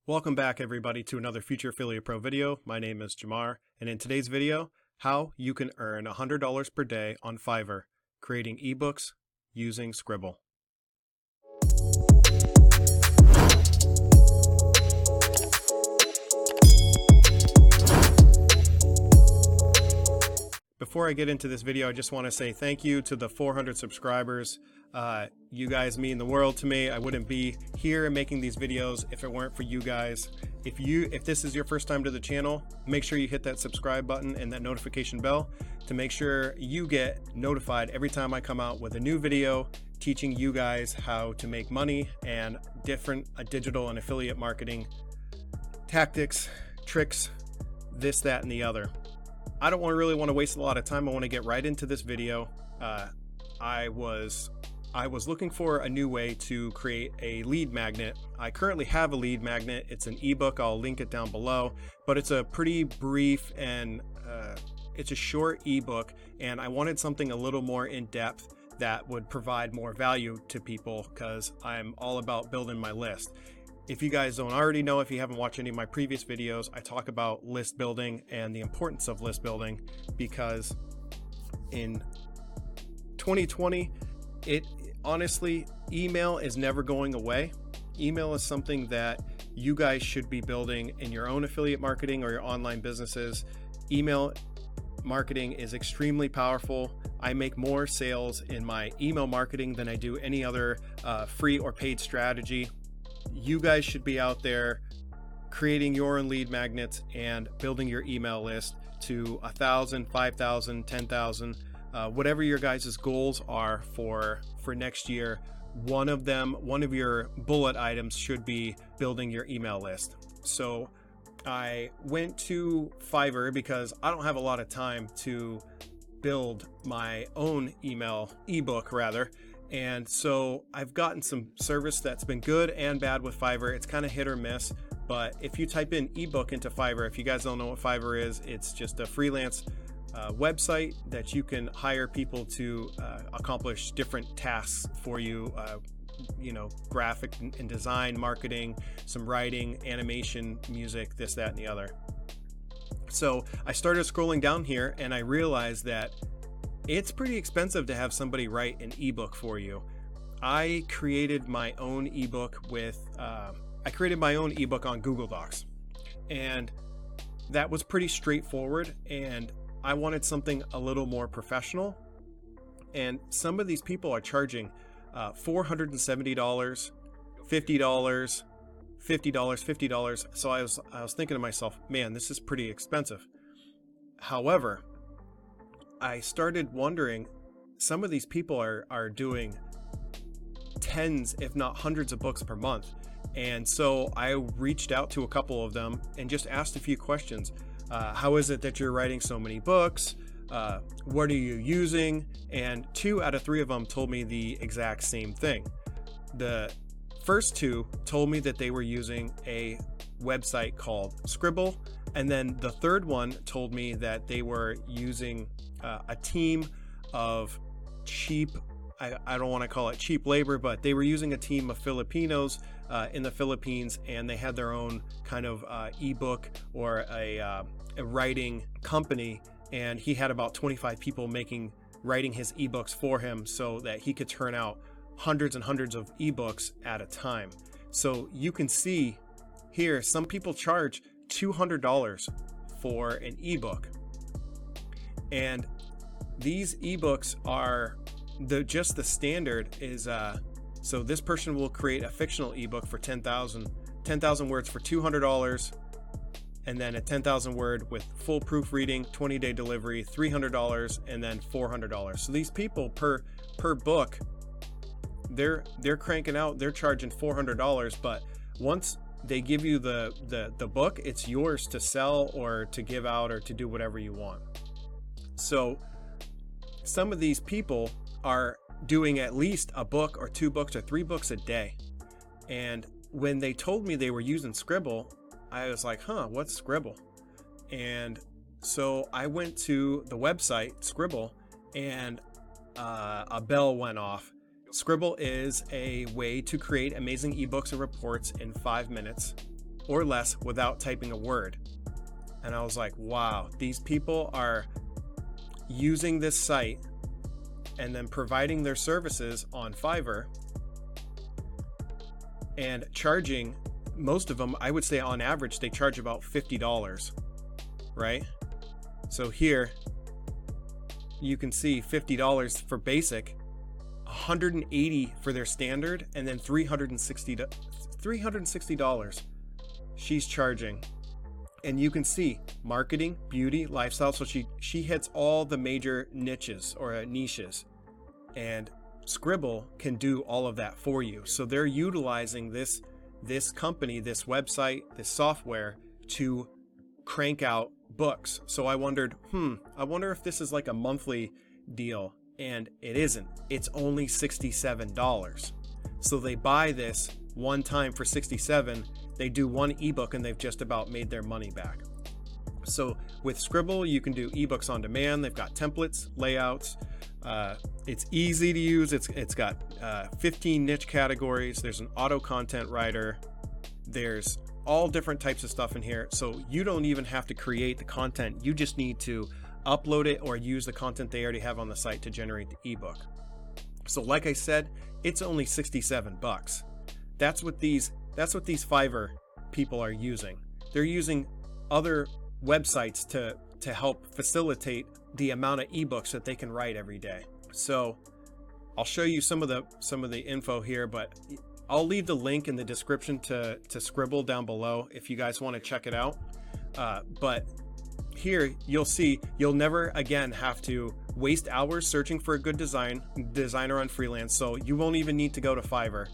Welcome back everybody to another Future Affiliate Pro video. My name is Jamar, and in today's video, how you can earn $100 per day on Fiverr creating ebooks using Scribble. Before I get into this video, I just want to say thank you to the 400 subscribers. You guys mean the world to me. I wouldn't be here making these videos if it weren't for you guys. If this is your first time to the channel, make sure you hit that subscribe button and that notification bell to make sure you get notified every time I come out with a new video teaching you guys how to make money and different digital and affiliate marketing tactics, tricks, this, that, and the other. I don't really want to waste a lot of time. I want to get right into this video. I was looking for a new way to create a lead magnet. I currently have a lead magnet. It's an ebook. I'll link it down below, but it's a pretty brief and it's a short ebook, and I wanted something a little more in depth that would provide more value to people because I'm all about building my list. If you guys don't already know, if you haven't watched any of my previous videos, I talk about list building and the importance of list building, because in 2020, honestly, email is never going away. Email is something that you guys should be building in your own affiliate marketing or your online businesses. Email marketing is extremely powerful. I make more sales in my email marketing than I do any other free or paid strategy. You guys should be out there creating your own lead magnets and building your email list to 1,000, 5,000, 10,000, whatever your guys' goals are for next year. One of your bullet items should be building your email list. So I went to Fiverr because I don't have a lot of time to build my own ebook rather. And so I've gotten some service that's been good and bad with Fiverr. It's kind of hit or miss, but if you type in ebook into Fiverr, if you guys don't know what Fiverr is, it's just a freelance website that you can hire people to accomplish different tasks for you, graphic and design, marketing, some writing, animation, music, this, that, and the other. So I started scrolling down here and I realized that it's pretty expensive to have somebody write an ebook for you. I created my own ebook on Google Docs, and that was pretty straightforward, and I wanted something a little more professional. And some of these people are charging $470, $50, $50, $50. So I was thinking to myself, man, this is pretty expensive. However, I started wondering, some of these people are doing tens, if not hundreds of books per month. And so I reached out to a couple of them and just asked a few questions. How is it that you're writing so many books? What are you using? And 2 out of 3 of them told me the exact same thing. The first 2 told me that they were using a website called Scribble. And then the third one told me that they were using a team of cheap, I don't want to call it cheap labor, but they were using a team of Filipinos in the Philippines, and they had their own kind of ebook or a writing company, and he had about 25 people writing his ebooks for him so that he could turn out hundreds and hundreds of ebooks at a time. So you can see here, some people charge $200 for an ebook, and these ebooks are just the standard is so this person will create a fictional ebook for 10,000 words for $200, and then a 10,000 word with full proofreading, 20-day delivery, $300, and then $400. So these people per book, they're cranking out, they're charging $400, but once they give you the book, it's yours to sell or to give out or to do whatever you want. So some of these people are doing at least a book or 2 books or 3 books a day. And when they told me they were using Scribble, I was like, what's Scribble? And so I went to the website Scribble, and a bell went off. Scribble is a way to create amazing ebooks and reports in 5 minutes. or less without typing a word. And I was like, wow, these people are using this site and then providing their services on Fiverr and charging, most of them, I would say on average, they charge about $50, right? So here you can see $50 for basic, $180 for their standard, and then $360 she's charging. And you can see marketing, beauty, lifestyle. So she hits all the major niches or niches, and Scribble can do all of that for you. So they're utilizing this company, this website, this software to crank out books. So I wondered, I wonder if this is like a monthly deal, and it isn't. It's only $67. So they buy this one time for $67. They do one ebook and they've just about made their money back. So with Scribble, you can do ebooks on demand. They've got templates, layouts. It's easy to use. It's got 15 niche categories. There's an auto content writer. There's all different types of stuff in here. So you don't even have to create the content. You just need to upload it or use the content they already have on the site to generate the ebook. So like I said, it's only $67. That's what these Fiverr people are using. They're using other websites to help facilitate the amount of ebooks that they can write every day. So I'll show you some of the info here, but I'll leave the link in the description to Scribble down below if you guys want to check it out. But here you'll see you'll never again have to waste hours searching for a good designer on freelance. So you won't even need to go to Fiverr,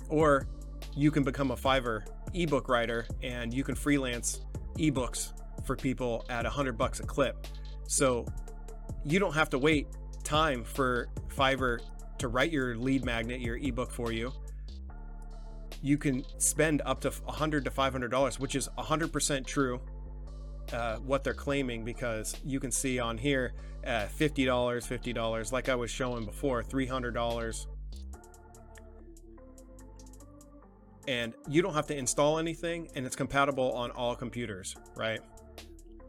or you can become a Fiverr ebook writer and you can freelance ebooks for people at $100 a clip. So you don't have to wait time for Fiverr to write your lead magnet, your ebook for you. You can spend up to $100 to $500, which is 100% true, what they're claiming, because you can see on here $50, like I was showing before, $300. And you don't have to install anything, and it's compatible on all computers, right?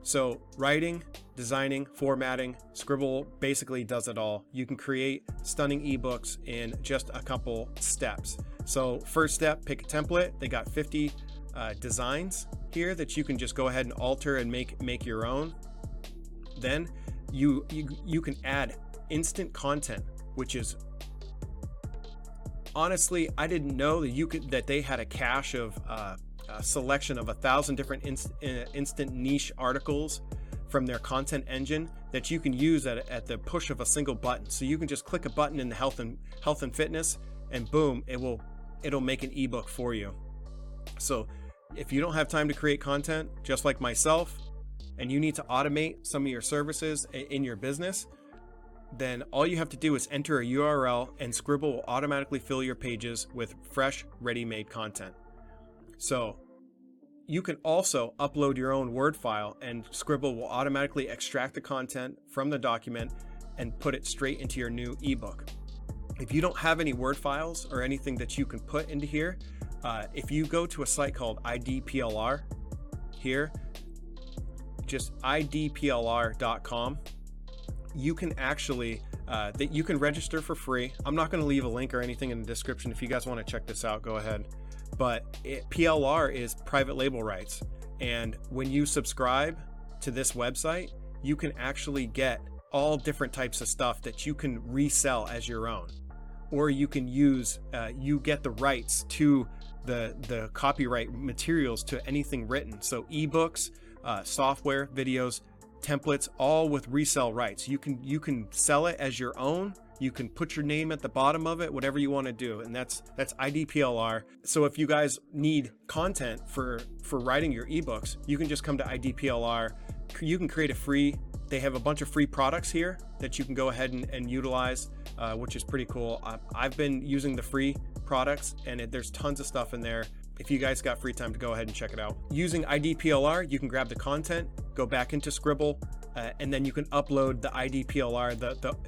So writing, designing, formatting, Scribble basically does it all. You can create stunning ebooks in just a couple steps. So first step, pick a template. They got 50 designs here that you can just go ahead and alter and make your own. Then you can add instant content, which is, honestly, I didn't know that they had a cache of a selection of 1,000 different instant niche articles from their content engine that you can use at the push of a single button. So you can just click a button in the health and fitness, and boom, it'll make an ebook for you. So if you don't have time to create content, just like myself, and you need to automate some of your services in your business, then all you have to do is enter a URL, and Scribble will automatically fill your pages with fresh, ready-made content. So you can also upload your own Word file, and Scribble will automatically extract the content from the document and put it straight into your new ebook. If you don't have any Word files or anything that you can put into here, if you go to a site called IDPLR here, just idplr.com, you can actually you can register for free. I'm not going to leave a link or anything in the description. If you guys want to check this out, go ahead. But PLR is private label rights, and when you subscribe to this website, you can actually get all different types of stuff that you can resell as your own, or you can use you get the rights to the copyright materials to anything written. So ebooks, software, videos, templates, all with resell rights. You can sell it as your own. You can put your name at the bottom of it, whatever you want to do, and that's IDPLR. So if you guys need content for writing your ebooks, you can just come to IDPLR. You can create a free. They have a bunch of free products here that you can go ahead and utilize, which is pretty cool. I've been using the free products, and there's tons of stuff in there. If you guys got free time to go ahead and check it out. Using IDPLR, you can grab the content, go back into Scribble, and then you can upload the IDPLR.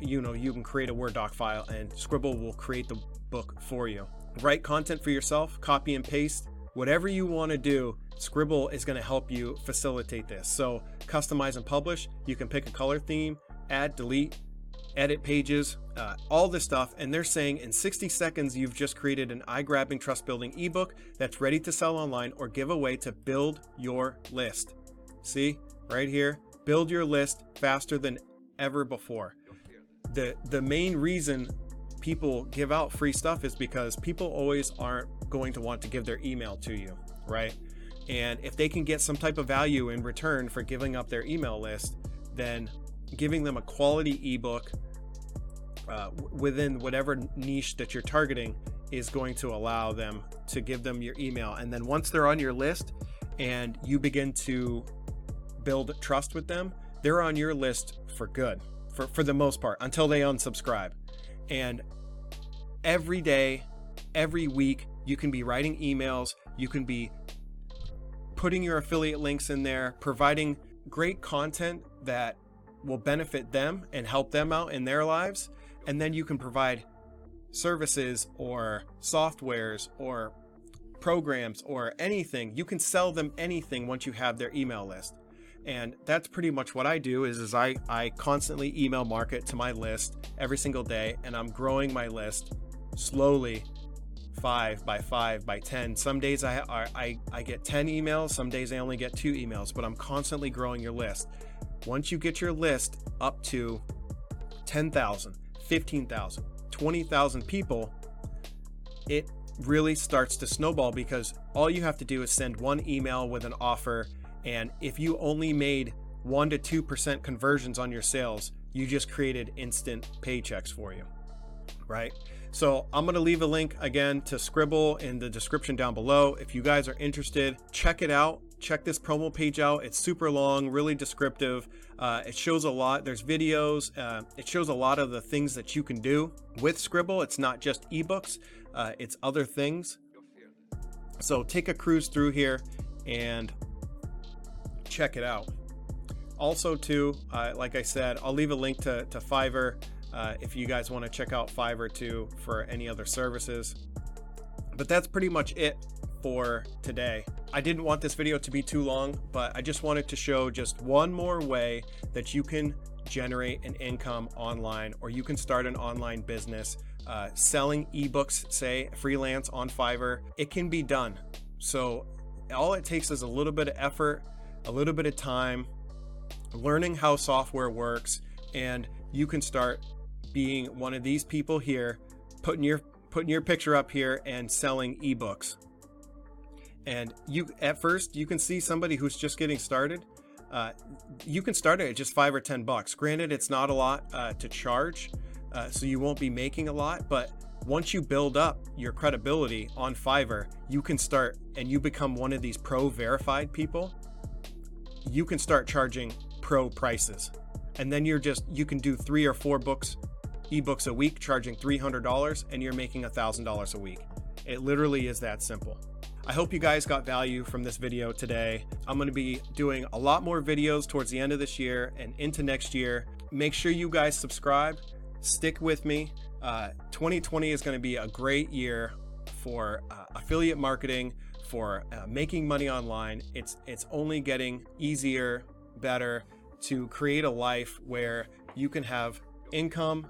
You can create a Word doc file, and Scribble will create the book for you. Write content for yourself, copy and paste whatever you want to do, Scribble is going to help you facilitate this. So customize and publish, you can pick a color theme, add, delete, edit pages, all this stuff. And they're saying in 60 seconds, you've just created an eye-grabbing, trust-building ebook that's ready to sell online or give away to build your list. See right here, build your list faster than ever before. The main reason people give out free stuff is because people always aren't going to want to give their email to you, right? And if they can get some type of value in return for giving up their email list, then giving them a quality ebook within whatever niche that you're targeting is going to allow them to give them your email. And then once they're on your list and you begin to build trust with them, they're on your list for good, for the most part, until they unsubscribe. And every day, every week, you can be writing emails, you can be putting your affiliate links in there, providing great content that will benefit them and help them out in their lives. And then you can provide services or softwares or programs or anything. You can sell them anything once you have their email list. And that's pretty much what I do is I constantly email market to my list every single day, and I'm growing my list slowly, 5 by 5 by 10. Some days I get 10 emails, some days I only get 2 emails, but I'm constantly growing your list. Once you get your list up to 10,000, 15,000, 20,000 people, it really starts to snowball, because all you have to do is send one email with an offer. And if you only made 1 to 2% conversions on your sales, you just created instant paychecks for you, right? So I'm going to leave a link again to Scribble in the description down below. If you guys are interested, check it out. Check this promo page out. It's super long, really descriptive. It shows a lot. There's videos. It shows a lot of the things that you can do with Scribble. It's not just ebooks. It's other things. So take a cruise through here and check it out. Also too, like I said, I'll leave a link to Fiverr if you guys want to check out Fiverr too for any other services. But that's pretty much it for today. I didn't want this video to be too long, but I just wanted to show just one more way that you can generate an income online, or you can start an online business selling ebooks, say freelance on Fiverr. It can be done. So all it takes is a little bit of effort, a little bit of time, learning how software works, and you can start being one of these people here, putting your picture up here and selling ebooks. And at first you can see somebody who's just getting started. You can start it at just $5 or $10. Granted, it's not a lot to charge, so you won't be making a lot, but once you build up your credibility on Fiverr, you can start, and you become one of these pro verified people, you can start charging pro prices. And then you can do 3 or 4 ebooks a week, charging $300, and you're making $1,000 a week. It literally is that simple. I hope you guys got value from this video today. I'm going to be doing a lot more videos towards the end of this year and into next year. Make sure you guys subscribe, stick with me. 2020 is going to be a great year for affiliate marketing, for making money online. It's only getting easier, better to create a life where you can have income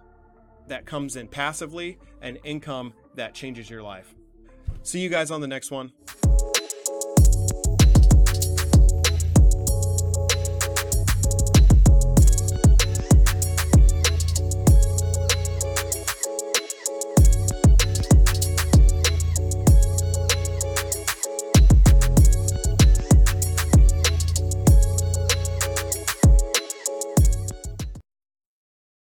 that comes in passively and income that changes your life. See you guys on the next one.